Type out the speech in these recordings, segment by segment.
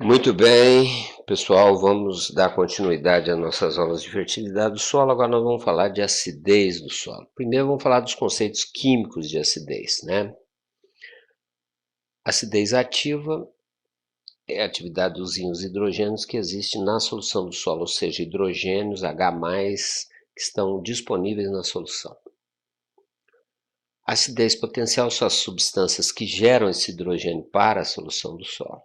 Muito bem, pessoal, vamos dar continuidade às nossas aulas de fertilidade do solo. Agora nós vamos falar de acidez do solo. Primeiro vamos falar dos conceitos químicos de acidez, né? Acidez ativa é a atividade dos íons hidrogênios que existe na solução do solo, ou seja, hidrogênios H+, que estão disponíveis na solução. Acidez potencial são as substâncias que geram esse hidrogênio para a solução do solo.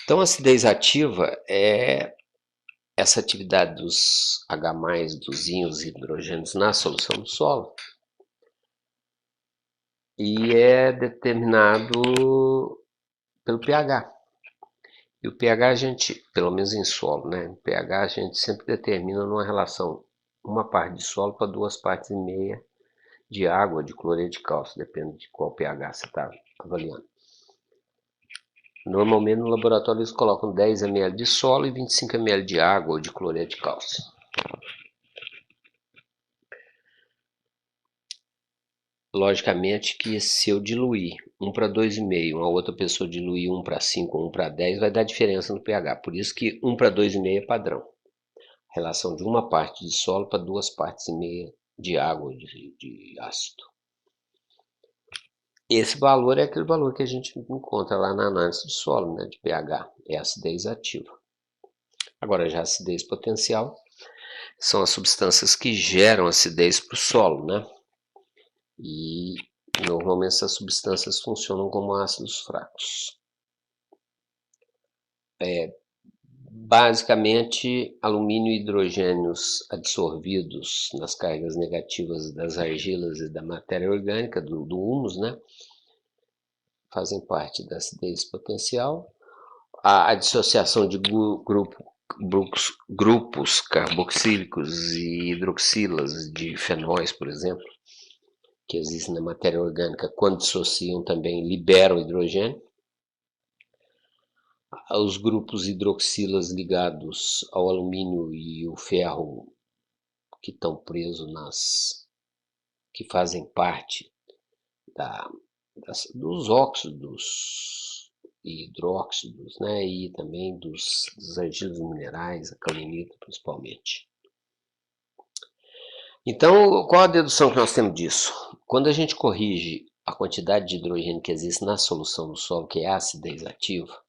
Então, a acidez ativa é essa atividade dos H+, dos íons hidrogênios na solução do solo, e é determinado pelo pH. E o pH a gente, pelo menos em solo, né? O pH a gente sempre determina numa relação, uma parte de solo para 2,5 partes de água, de cloreto de cálcio, depende de qual pH você está avaliando. Normalmente no laboratório eles colocam 10 ml de solo e 25 ml de água ou de cloreto de cálcio. Logicamente que se eu diluir 1 para 2,5, uma outra pessoa diluir 1 para 5 ou 1 para 10, vai dar diferença no pH. Por isso que 1 para 2,5 é padrão. Relação de uma parte de solo para 2,5 partes de água, de ácido. Esse valor é aquele valor que a gente encontra lá na análise de solo, né, de pH, é a acidez ativa. Agora já a acidez potencial são as substâncias que geram acidez para o solo, né? E normalmente essas substâncias funcionam como ácidos fracos. Basicamente, alumínio e hidrogênios adsorvidos nas cargas negativas das argilas e da matéria orgânica, do humus, né? Fazem parte da acidez potencial. A dissociação de grupos carboxílicos e hidroxilas de fenóis, por exemplo, que existem na matéria orgânica, quando dissociam também liberam hidrogênio. Os grupos hidroxilas ligados ao alumínio e o ferro que estão presos que fazem parte dos óxidos e hidróxidos, né? E também dos argilas minerais, a caolinita principalmente. Então, qual a dedução que nós temos disso? Quando a gente corrige a quantidade de hidrogênio que existe na solução do solo, que é a acidez ativa,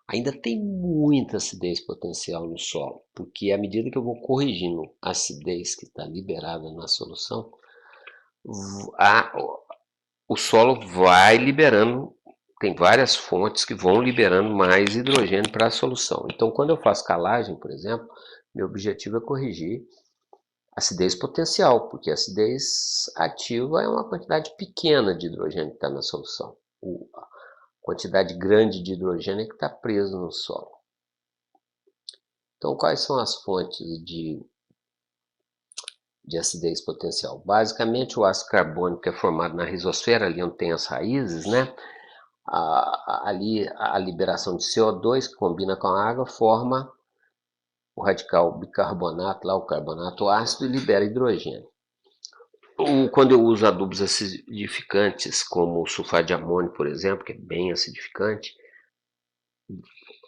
ainda tem muita acidez potencial no solo, porque à medida que eu vou corrigindo a acidez que está liberada na solução, o solo vai liberando, tem várias fontes que vão liberando mais hidrogênio para a solução. Então, quando eu faço calagem, por exemplo, meu objetivo é corrigir acidez potencial, porque a acidez ativa é uma quantidade pequena de hidrogênio que está na solução. A quantidade grande de hidrogênio é que está preso no solo. Então, quais são as fontes de acidez potencial? Basicamente, o ácido carbônico é formado na rizosfera, ali onde tem as raízes, né? Ali a liberação de CO2 que combina com a água forma o radical bicarbonato, lá o carbonato ácido, e libera hidrogênio. Quando eu uso adubos acidificantes, como o sulfato de amônio, por exemplo, que é bem acidificante,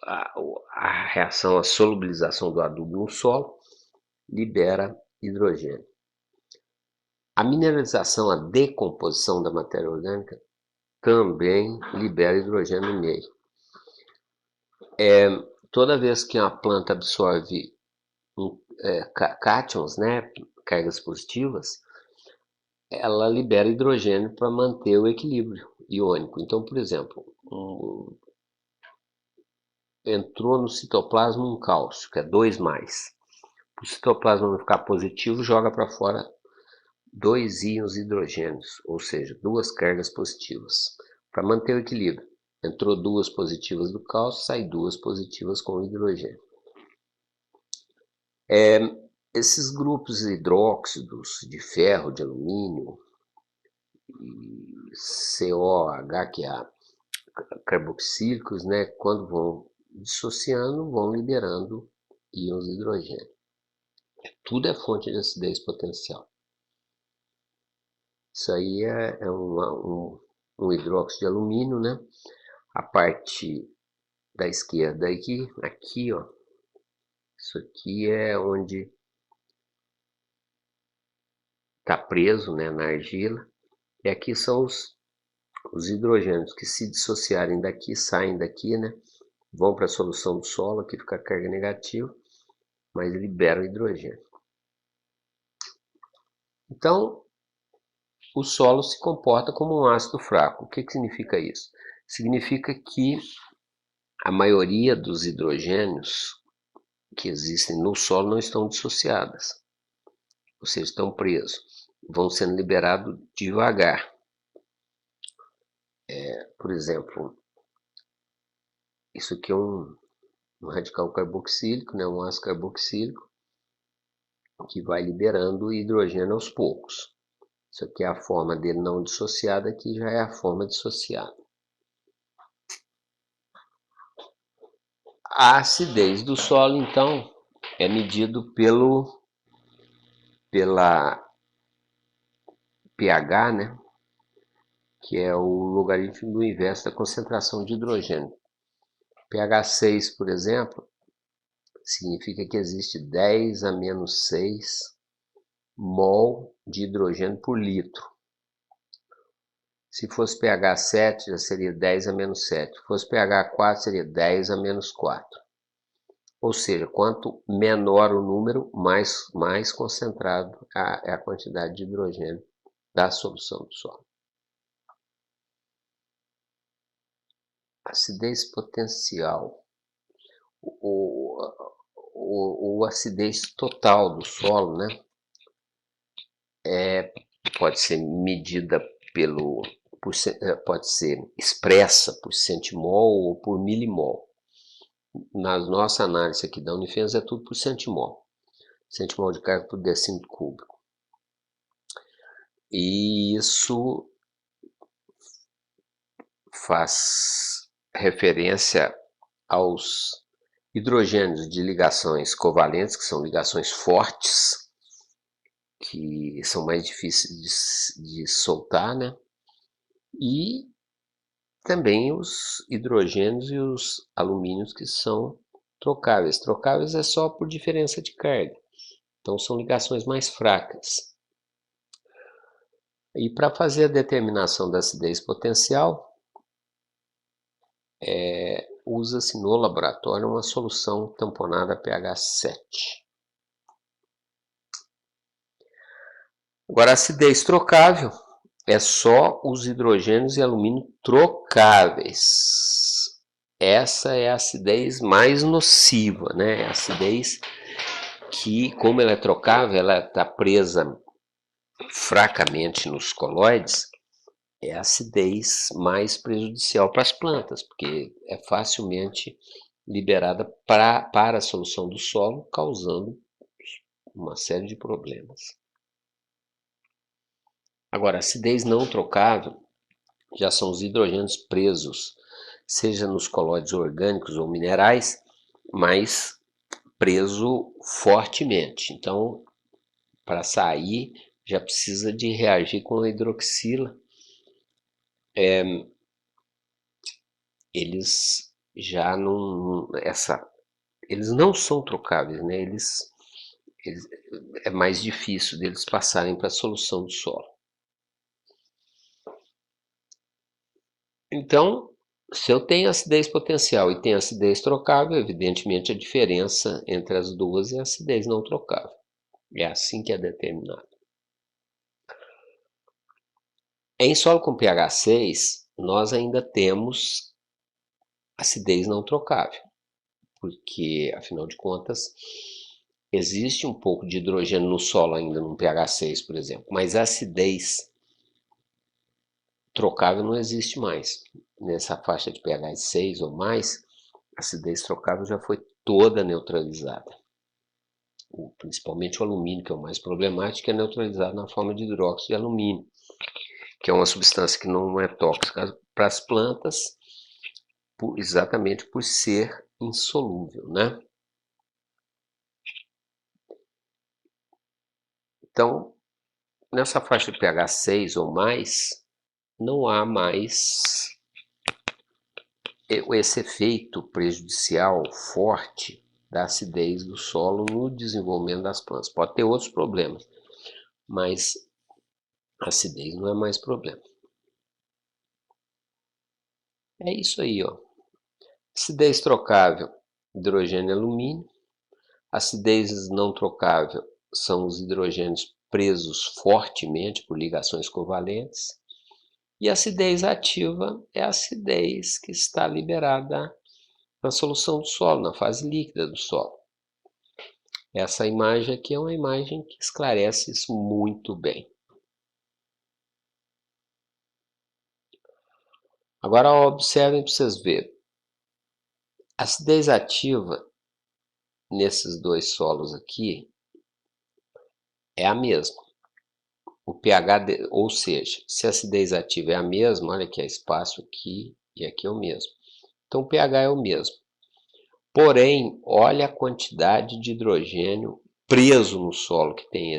a reação, a solubilização do adubo no solo libera hidrogênio. A mineralização, a decomposição da matéria orgânica também libera hidrogênio no meio. Toda vez que uma planta absorve cátions, né, cargas positivas, ela libera hidrogênio para manter o equilíbrio iônico. Então, por exemplo, entrou no citoplasma um cálcio, que é 2+. Para o citoplasma não ficar positivo, joga para fora 2 íons hidrogênios, ou seja, 2 cargas positivas, para manter o equilíbrio. Entrou 2 positivas do cálcio, sai 2 positivas com o hidrogênio. Esses grupos hidróxidos de ferro, de alumínio, e COH, que é carboxílicos, né, quando vão dissociando, vão liberando íons de hidrogênio. Tudo é fonte de acidez potencial. Isso aí é um hidróxido de alumínio, né? a parte da esquerda aqui, ó, isso aqui é onde está preso, né, na argila, e aqui são os hidrogênios que, se dissociarem daqui, saem daqui, né, vão para a solução do solo, aqui fica a carga negativa, mas liberam hidrogênio. Então, o solo se comporta como um ácido fraco. O que significa isso? Significa que a maioria dos hidrogênios que existem no solo não estão dissociadas, ou seja, estão presos, vão sendo liberados devagar. Por exemplo, isso aqui é um radical carboxílico, né, um ácido carboxílico, que vai liberando hidrogênio aos poucos. Isso aqui é a forma dele não dissociada, aqui já é a forma dissociada. A acidez do solo, então, é medido pela pH, né, que é o logaritmo do inverso da concentração de hidrogênio. pH 6, por exemplo, significa que existe 10 a menos 6 mol de hidrogênio por litro. Se fosse pH 7, já seria 10 a menos 7. Se fosse pH 4, seria 10 a menos 4. Ou seja, quanto menor o número, mais concentrado é a quantidade de hidrogênio da solução do solo. Acidez potencial. O acidez total do solo, né, pode ser medida pode ser expressa por centimol ou por milimol. Na nossa análise aqui da Unifens é tudo por centimol. Centimol de carga por decímetro cúbico. E isso faz referência aos hidrogênios de ligações covalentes, que são ligações fortes, que são mais difíceis de soltar, né? E também os hidrogênios e os alumínios que são trocáveis. Trocáveis é só por diferença de carga. Então são ligações mais fracas. E para fazer a determinação da acidez potencial, usa-se no laboratório uma solução tamponada pH 7. Agora, a acidez trocável é só os hidrogênios e alumínio trocáveis. Essa é a acidez mais nociva, né? É a acidez que, como ela é trocável, ela está presa fracamente nos coloides, é a acidez mais prejudicial para as plantas, porque é facilmente liberada para a solução do solo, causando uma série de problemas. Agora, a acidez não trocável já são os hidrogênios presos, seja nos colóides orgânicos ou minerais, mas preso fortemente. Então, para sair, já precisa de reagir com a hidroxila. Eles já não... eles não são trocáveis, né? É mais difícil deles passarem para a solução do solo. Então, se eu tenho acidez potencial e tenho acidez trocável, evidentemente a diferença entre as duas é a acidez não trocável. É assim que é determinado. Em solo com pH 6, nós ainda temos acidez não trocável, porque, afinal de contas, existe um pouco de hidrogênio no solo ainda, no pH 6, por exemplo, mas a acidez trocável não existe mais. Nessa faixa de pH 6 ou mais, a acidez trocável já foi toda neutralizada. Principalmente o alumínio, que é o mais problemático, é neutralizado na forma de hidróxido de alumínio, que é uma substância que não é tóxica para as plantas, exatamente por ser insolúvel, né? Então, nessa faixa de pH 6 ou mais, não há mais esse efeito prejudicial forte da acidez do solo no desenvolvimento das plantas. Pode ter outros problemas, mas a acidez não é mais problema. É isso aí, ó. Acidez trocável, hidrogênio e alumínio. Acidez não trocável são os hidrogênios presos fortemente por ligações covalentes. E a acidez ativa é a acidez que está liberada na solução do solo, na fase líquida do solo. Essa imagem aqui é uma imagem que esclarece isso muito bem. Agora observem para vocês verem. A acidez ativa nesses dois solos aqui é a mesma. O pH, ou seja, se a acidez ativa é a mesma, olha aqui, é espaço aqui e aqui é o mesmo. Então o pH é o mesmo. Porém, olha a quantidade de hidrogênio preso no solo que tem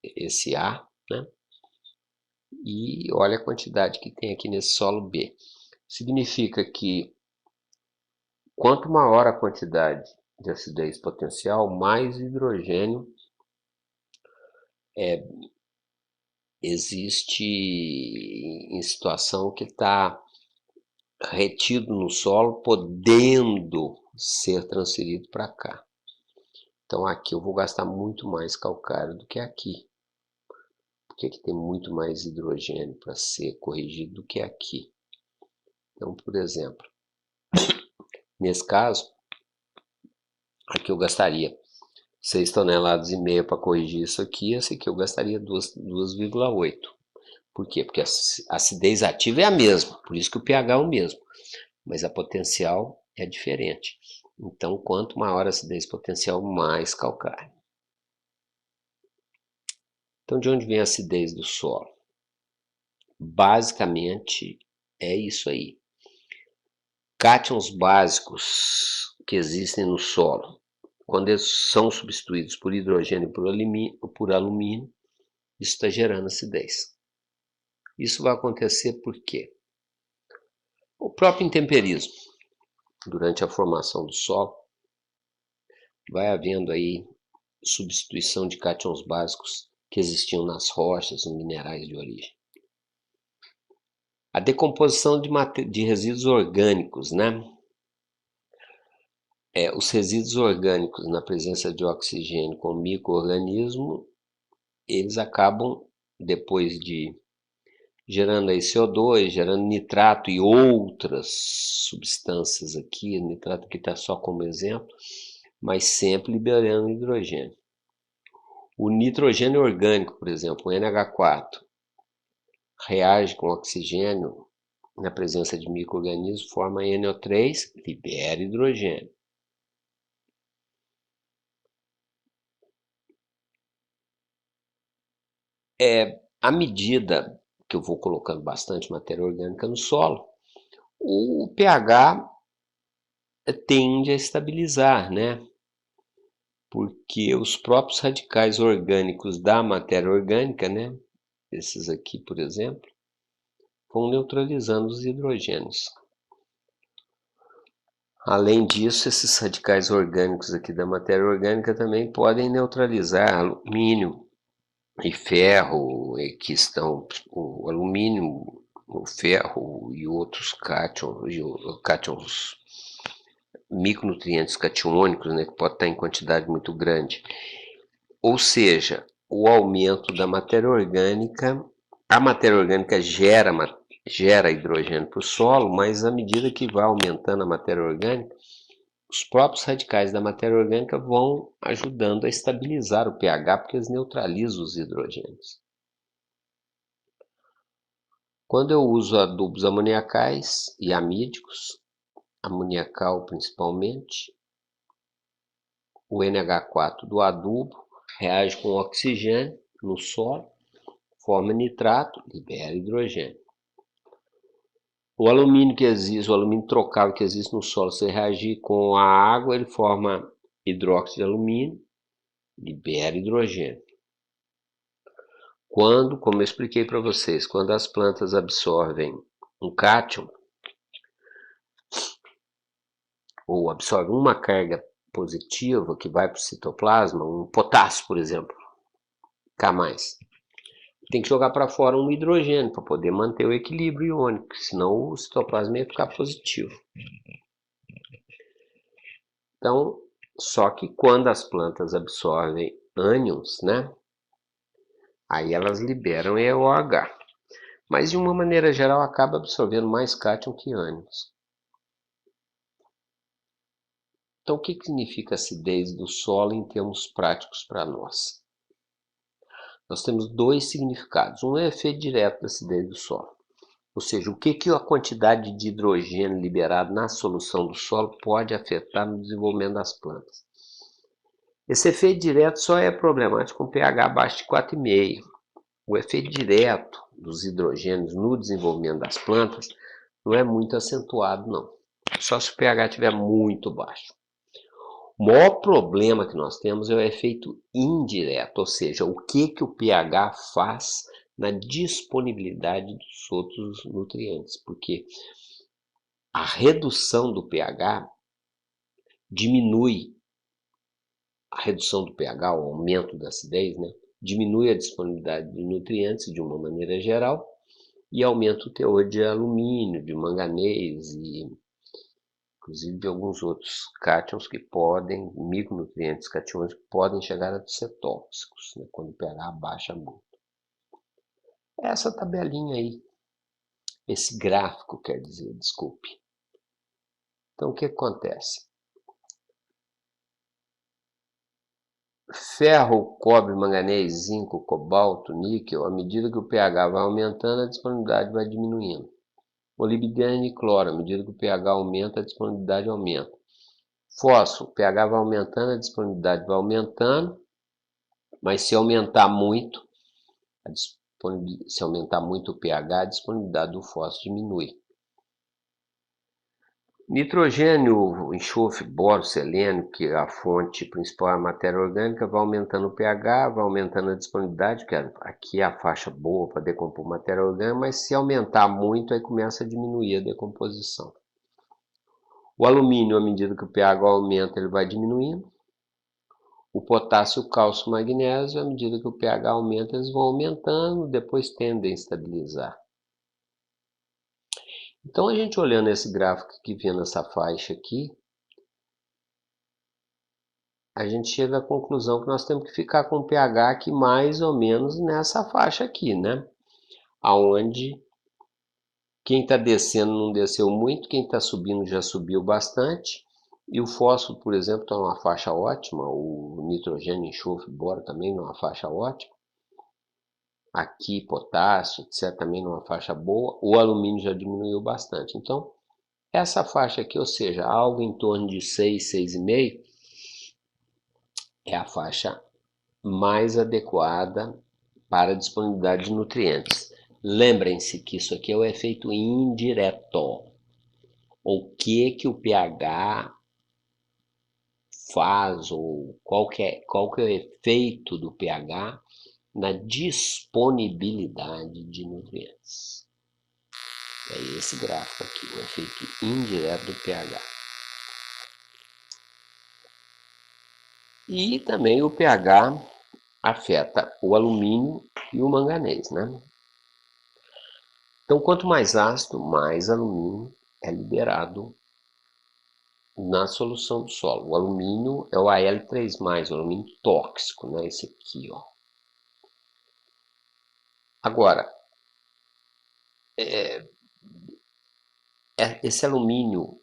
esse A, né? E olha a quantidade que tem aqui nesse solo B. Significa que quanto maior a quantidade de acidez potencial, mais hidrogênio existe em situação que está retido no solo, podendo ser transferido para cá. Então aqui eu vou gastar muito mais calcário do que aqui, porque aqui tem muito mais hidrogênio para ser corrigido do que aqui. Então, por exemplo, nesse caso, aqui eu gastaria 6,5 toneladas para corrigir isso aqui, esse aqui eu gastaria 2,8. Por quê? Porque a acidez ativa é a mesma, por isso que o pH é o mesmo, mas a potencial é diferente. Então, quanto maior a acidez potencial, mais calcário. Então, de onde vem a acidez do solo? Basicamente, é isso aí. Cátions básicos que existem no solo, quando eles são substituídos por hidrogênio e por alumínio, isso está gerando acidez. Isso vai acontecer por quê? O próprio intemperismo, durante a formação do solo, vai havendo aí substituição de cátions básicos que existiam nas rochas, nos minerais de origem. A decomposição de resíduos orgânicos, né? Os resíduos orgânicos na presença de oxigênio com micro-organismo, eles acabam, depois de gerando aí CO2, gerando nitrato e outras substâncias aqui, o nitrato aqui está só como exemplo, mas sempre liberando hidrogênio. O nitrogênio orgânico, por exemplo, o NH4, reage com oxigênio na presença de micro-organismos, forma NO3, libera hidrogênio. À medida que eu vou colocando bastante matéria orgânica no solo, o pH tende a estabilizar, né? Porque os próprios radicais orgânicos da matéria orgânica, né? Esses aqui, por exemplo, vão neutralizando os hidrogênios. Além disso, esses radicais orgânicos aqui da matéria orgânica também podem neutralizar alumínio e ferro, que estão o alumínio, o ferro e outros cátions, micronutrientes catiônicos, né, que pode estar em quantidade muito grande. Ou seja, o aumento da matéria orgânica, a matéria orgânica gera hidrogênio para o solo, mas à medida que vai aumentando a matéria orgânica, os próprios radicais da matéria orgânica vão ajudando a estabilizar o pH, porque eles neutralizam os hidrogênios. Quando eu uso adubos amoniacais e amídicos, amoniacal principalmente, o NH4 do adubo reage com oxigênio no solo, forma nitrato, libera hidrogênio. O alumínio que existe, o alumínio trocável que existe no solo, se reagir com a água, ele forma hidróxido de alumínio, libera hidrogênio. Quando, como eu expliquei para vocês, quando as plantas absorvem um cátion, ou absorve uma carga positiva que vai para o citoplasma, um potássio, por exemplo, K+, tem que jogar para fora um hidrogênio para poder manter o equilíbrio iônico, senão o citoplasma ia ficar positivo. Então, só que quando as plantas absorvem ânions, né, aí elas liberam EOH. Mas de uma maneira geral acaba absorvendo mais cátion que ânions. Então, o que significa acidez do solo em termos práticos para nós? Nós temos dois significados. Um é o efeito direto da acidez do solo. Ou seja, o que a quantidade de hidrogênio liberado na solução do solo pode afetar no desenvolvimento das plantas. Esse efeito direto só é problemático com pH abaixo de 4,5. O efeito direto dos hidrogênios no desenvolvimento das plantas não é muito acentuado, não. Só se o pH estiver muito baixo. O maior problema que nós temos é o efeito indireto, ou seja, o que o pH faz na disponibilidade dos outros nutrientes, porque a redução do pH diminui a redução do pH, o aumento da acidez, né? Diminui a disponibilidade de nutrientes de uma maneira geral e aumenta o teor de alumínio, de manganês e inclusive de alguns outros cátions que podem, micronutrientes cationos que podem chegar a ser tóxicos, né, quando o pH baixa muito. Essa tabelinha aí, esse gráfico quer dizer, desculpe. Então o que acontece? Ferro, cobre, manganês, zinco, cobalto, níquel, à medida que o pH vai aumentando, a disponibilidade vai diminuindo. Molibdênio e cloro, à medida que o pH aumenta, a disponibilidade aumenta. Fósforo, o pH vai aumentando, a disponibilidade vai aumentando, mas se aumentar muito, o pH, a disponibilidade do fósforo diminui. Nitrogênio, enxofre, boro, selênio, que a fonte principal é a matéria orgânica, vai aumentando o pH, vai aumentando a disponibilidade, que aqui é a faixa boa para decompor matéria orgânica, mas se aumentar muito, aí começa a diminuir a decomposição. O alumínio, à medida que o pH aumenta, ele vai diminuindo. O potássio, o cálcio, o magnésio, à medida que o pH aumenta, eles vão aumentando, depois tendem a estabilizar. Então, a gente olhando esse gráfico aqui, vendo essa faixa aqui, a gente chega à conclusão que nós temos que ficar com o pH aqui mais ou menos nessa faixa aqui, né? Aonde quem está descendo não desceu muito, quem está subindo já subiu bastante. E o fósforo, por exemplo, está numa faixa ótima, o nitrogênio, enxofre, boro também numa faixa ótima. Aqui, potássio, etc., também numa faixa boa. O alumínio já diminuiu bastante. Então, essa faixa aqui, ou seja, algo em torno de 6, 6,5, é a faixa mais adequada para a disponibilidade de nutrientes. Lembrem-se que isso aqui é o efeito indireto. O que o pH faz, ou qual que é o efeito do pH na disponibilidade de nutrientes. É esse gráfico aqui, o efeito indireto do pH. E também o pH afeta o alumínio e o manganês, né? Então, quanto mais ácido, mais alumínio é liberado na solução do solo. O alumínio é o Al3+, o alumínio tóxico, né? Esse aqui, ó. Agora, esse alumínio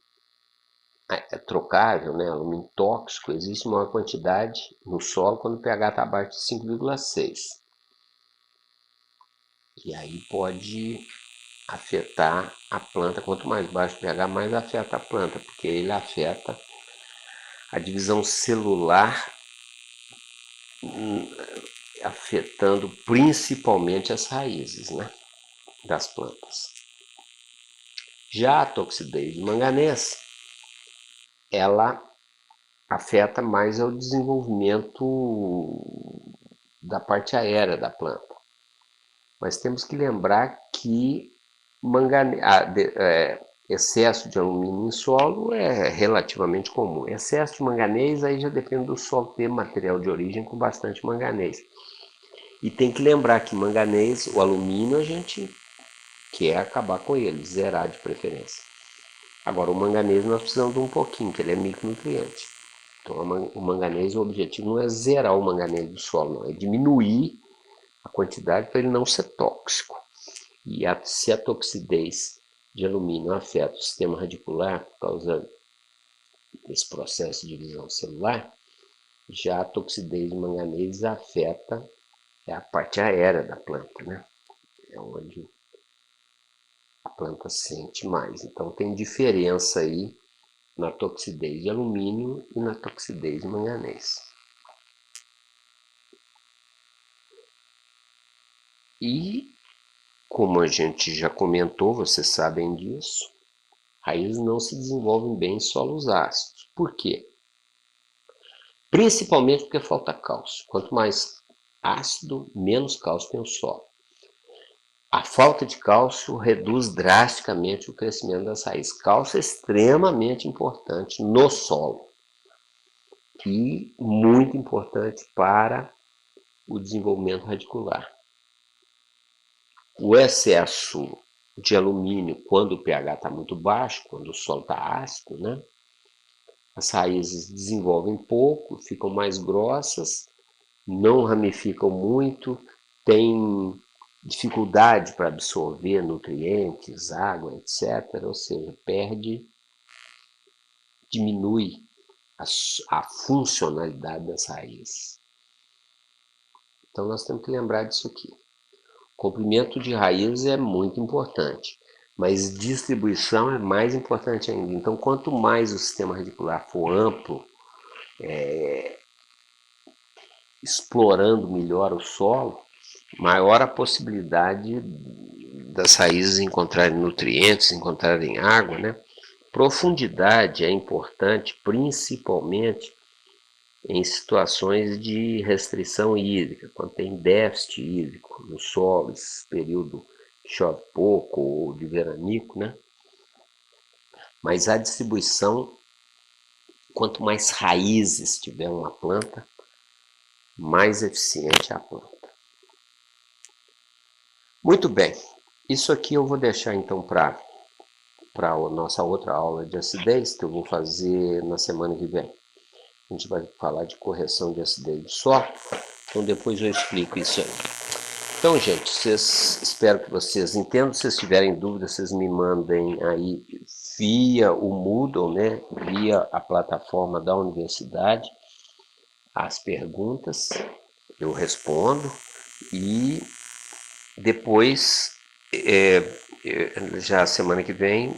é trocável, né? Alumínio tóxico, existe maior quantidade no solo quando o pH está abaixo de 5,6. E aí pode afetar a planta. Quanto mais baixo o pH, mais afeta a planta, porque ele afeta a divisão celular, afetando principalmente as raízes, né, das plantas. Já a toxidez de manganês, ela afeta mais o desenvolvimento da parte aérea da planta. Mas temos que lembrar que Excesso de alumínio em solo é relativamente comum. Excesso de manganês aí já depende do solo ter material de origem com bastante manganês. E tem que lembrar que manganês, o alumínio, a gente quer acabar com ele, zerar de preferência. Agora o manganês nós precisamos de um pouquinho, que ele é micronutriente. Então o manganês, o objetivo não é zerar o manganês do solo, não, é diminuir a quantidade para ele não ser tóxico. E se a toxidez de alumínio afeta o sistema radicular por causa desse processo de divisão celular, já a toxidez de manganês afeta a parte aérea da planta, né? É onde a planta sente mais. Então tem diferença aí na toxidez de alumínio e na toxidez de manganês. E, como a gente já comentou, vocês sabem disso, raízes não se desenvolvem bem em solos ácidos. Por quê? Principalmente porque falta cálcio. Quanto mais ácido, menos cálcio tem o solo. A falta de cálcio reduz drasticamente o crescimento das raízes. Cálcio é extremamente importante no solo e muito importante para o desenvolvimento radicular. O excesso de alumínio, quando o pH está muito baixo, quando o solo está ácido, né? As raízes desenvolvem pouco, ficam mais grossas, não ramificam muito, têm dificuldade para absorver nutrientes, água, etc. Ou seja, diminui a funcionalidade das raízes. Então nós temos que lembrar disso aqui. Comprimento de raiz é muito importante, mas distribuição é mais importante ainda. Então, quanto mais o sistema radicular for amplo, explorando melhor o solo, maior a possibilidade das raízes encontrarem nutrientes, encontrarem água, né? Profundidade é importante, principalmente em situações de restrição hídrica, quando tem déficit hídrico no solo, esse período que chove pouco ou de veranico, né? Mas a distribuição, quanto mais raízes tiver uma planta, mais eficiente é a planta. Muito bem, isso aqui eu vou deixar então para a nossa outra aula de acidez, que eu vou fazer na semana que vem. A gente vai falar de correção de acidez do solo, então depois eu explico isso aí. Então, gente, espero que vocês entendam. Se vocês tiverem dúvidas, vocês me mandem aí via o Moodle, né? Via a plataforma da universidade, as perguntas, eu respondo e depois, já semana que vem,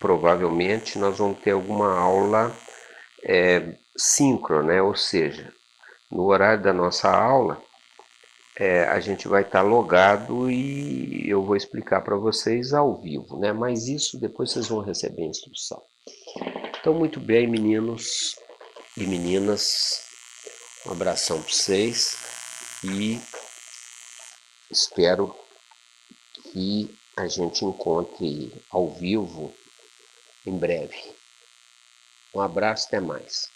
provavelmente nós vamos ter alguma aula síncrona, né? Ou seja, no horário da nossa aula, a gente vai estar logado e eu vou explicar para vocês ao vivo, né? Mas isso depois vocês vão receber a instrução. Então, muito bem, meninos e meninas, um abração para vocês e espero que a gente encontre ao vivo em breve. Um abraço, até mais.